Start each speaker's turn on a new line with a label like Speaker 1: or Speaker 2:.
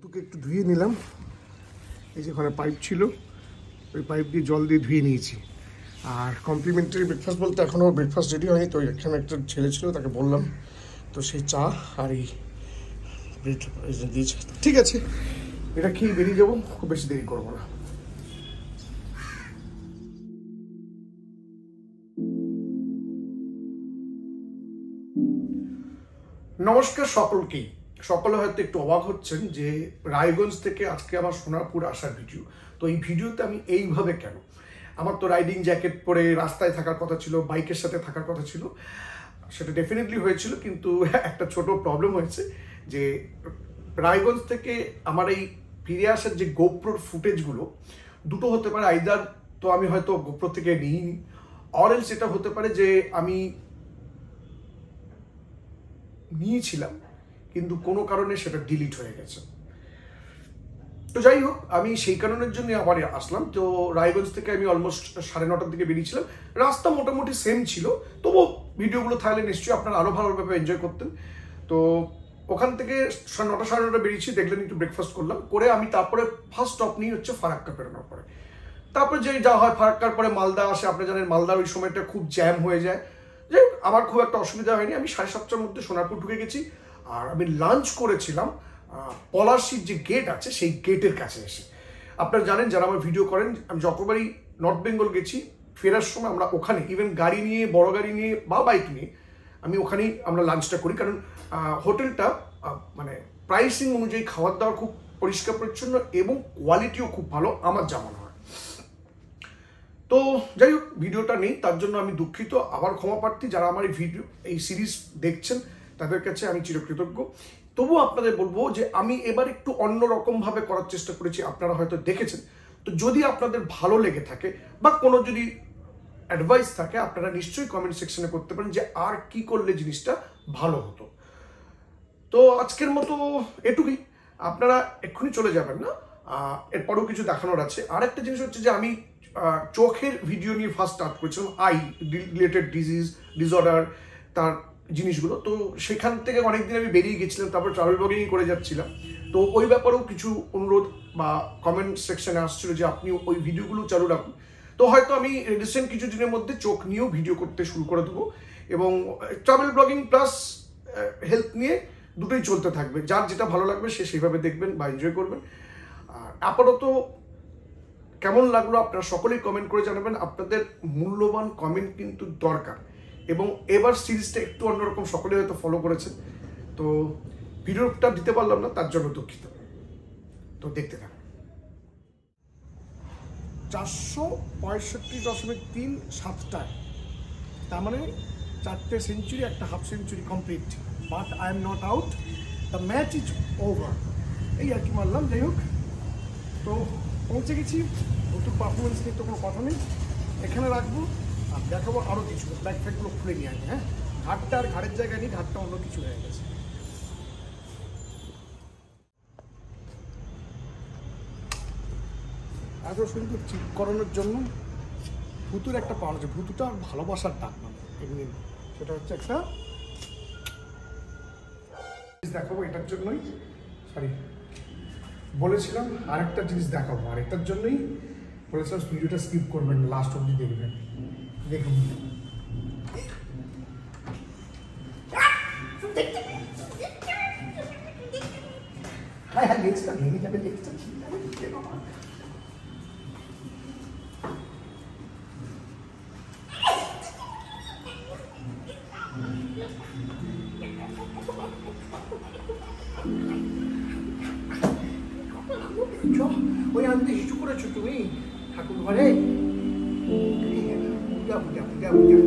Speaker 1: ভুতুকে একটু ধুয়ে নিলাম। এই যে ওখানে পাইপ ছিল, ওই পাইপ দিয়ে জল দিয়ে ধুয়ে নিয়েছি। আর কমপ্লিমেন্টারি ব্রেকফাস্ট বলতে এখনও ব্রেকফাস্ট রেডি হয়নি, তো এখানে একটা ছেলে ছিল, তাকে বললাম, তো সেই চা আর এই ব্রেড দিয়েছে। ঠিক আছে, এটা খেয়ে বেরিয়ে যাবো, খুব বেশি দেরি করবো না। নমস্কার সকলকেই। সকলে হয়তো একটু অবাক হচ্ছেন যে রায়গঞ্জ থেকে আজকে আমার সোনারপুর আসার ভিডিও। তো এই ভিডিওতে আমি এইভাবে কেন, আমার তো রাইডিং জ্যাকেট পরে রাস্তায় থাকার কথা ছিল, বাইকের সাথে থাকার কথা ছিল, সেটা ডেফিনেটলি হয়েছিল, কিন্তু একটা ছোট প্রবলেম হয়েছে যে রায়গঞ্জ থেকে আমার এই ফিরে আসার যে গোপ্রোর ফুটেজগুলো দুটো হতে পারে, আইদার তো আমি হয়তো গোপ্রো থেকে নিইনি, অর এলস এটা হতে পারে যে আমি নিয়েছিলাম কিন্তু কোনো কারণে সেটা ডিলিট হয়ে গেছে। তো যাই হোক, আমি সেই কারণের জন্য আবার আসলাম। তো রায়গঞ্জ থেকে আমি অলমোস্ট 9:30টার দিকে বেরিয়েছিলাম। রাস্তা মোটামুটি সেম ছিল, তবুও ভিডিওগুলো থাকলে নিশ্চয়ই আপনারা আরও ভালোভাবে এনজয় করতেন। তো ওখান থেকে 9টা 9:30 বেরিয়েছি, দেখলেন, একটু ব্রেকফাস্ট করলাম, করে আমি তারপরে ফার্স্ট স্টপ নিয়ে হচ্ছে ফারাক্কা বেরোনোর পরে। তারপরে যে যা হয়, ফারাক্কার পরে মালদা আসে, আপনি জানেন মালদার ওই সময়টা খুব জ্যাম হয়ে যায়। যে আমার খুব একটা অসুবিধা হয়নি, আমি 7:30টার মধ্যে সোনারপুর ঢুকে গেছি। আর আমি লাঞ্চ করেছিলাম পলাশির যে গেট আছে সেই গেটের কাছে এসে। আপনারা জানেন, যারা আমার ভিডিও করেন, আমি যতবারই নর্থ বেঙ্গল গেছি, ফেরার সময় আমরা ওখানে ইভেন গাড়ি নিয়ে, বড় গাড়ি নিয়ে বা বাইক নিয়ে, আমি ওখানেই আমরা লাঞ্চটা করি। কারণ হোটেলটা মানে প্রাইসিং অনুযায়ী খাবার দাবার খুব পরিষ্কার পরিচ্ছন্ন এবং কোয়ালিটিও খুব ভালো আমার যা মনে হয়। তো যাই হোক, ভিডিওটা নেই, তার জন্য আমি দুঃখিত, আবার ক্ষমা প্রার্থী। যারা আমার এই ভিডিও, এই সিরিজ দেখছেন, তাদের কাছে আমি চিরকৃতজ্ঞ। তবুও আপনাদের বলবো যে আমি এবার একটু অন্যরকমভাবে করার চেষ্টা করেছি, আপনারা হয়তো দেখেছেন। তো যদি আপনাদের ভালো লেগে থাকে বা কোনো যদি অ্যাডভাইস থাকে, আপনারা নিশ্চয়ই কমেন্ট সেকশনে করতে পারেন যে আর কি করলে জিনিসটা ভালো হতো। তো আজকের মতো এটুকুই, আপনারা এক্ষুনি চলে যাবেন না, এরপরেও কিছু দেখানোর আছে। আরেকটা জিনিস হচ্ছে যে আমি চোখের ভিডিও নিয়ে ফার্স্ট স্টার্ট করেছিলাম, আই রিলেটেড ডিসঅর্ডার, তার জিনিসগুলো। তো সেখান থেকে অনেকদিন আমি বেরিয়ে গেছিলাম, তারপর ট্রাভেল ব্লগিং করে যাচ্ছিলাম। তো ওই ব্যাপারেও কিছু অনুরোধ বা কমেন্ট সেকশনে আসছিল যে আপনি ওই ভিডিওগুলো চালু রাখুন। তো হয়তো আমি রিসেন্ট কিছু দিনের মধ্যে চোখ নিয়েও ভিডিও করতে শুরু করে দেবো, এবং ট্রাভেল ব্লগিং প্লাস হেলথ নিয়ে দুটোই চলতে থাকবে। যার যেটা ভালো লাগবে সে সেইভাবে দেখবেন বা এনজয় করবেন। আর আপাতত কেমন লাগলো আপনারা সকলেই কমেন্ট করে জানাবেন। আপনাদের মূল্যবান কমেন্ট কিন্তু দরকার, এবং এবার সিরিজটা একটু অন্যরকম, সকলে হয়তো ফলো করেছেন। তো ভিডিওটা দিতে পারলাম না, তার জন্য দুঃখিত। তো দেখতে থাকুন। 465.3 7টায়, তার মানে 4টে সেঞ্চুরি, একটা half century complete, but I am not out, the match is over, এই আর কি মারলাম। যাই হোক, তো পৌঁছে গেছি। নতুন পারফরমেন্স নিয়ে তো কোনো কথা নেই, এখানে রাখবো আর দেখাবো আরও কিছু। ব্যাগ ফ্যাগগুলো খুলে নিয়ে আসবে। হ্যাঁ, ঘাটটা আর ঘাড়ের জায়গায় নেই, ঘাটটা অন্য কিছু হয়ে গেছে। এত সুন্দর চিপ করানোর জন্য ভুতুর একটা পাওয়া আছে, ভুতুটা ভালোবাসার ডাক মানে এমনি, সেটা হচ্ছে একটা দেখাবো। এটার জন্যই সরি বলেছিলাম, আরেকটা জিনিস দেখাবো, আর এটার জন্যই বলেছিলাম ভিডিওটা স্কিপ করবেন, লাস্ট অবধি দেখবেন। দেখুন, হ্যাঁ হ্যাঁ, লেগসটা ভেঙে যাবে, লেগসটা ঠিক যাবে। ওই আনতে হিচু করেছো তুমি ঠাকুর ঘরে, পূজা পূজা পূজা পূজা।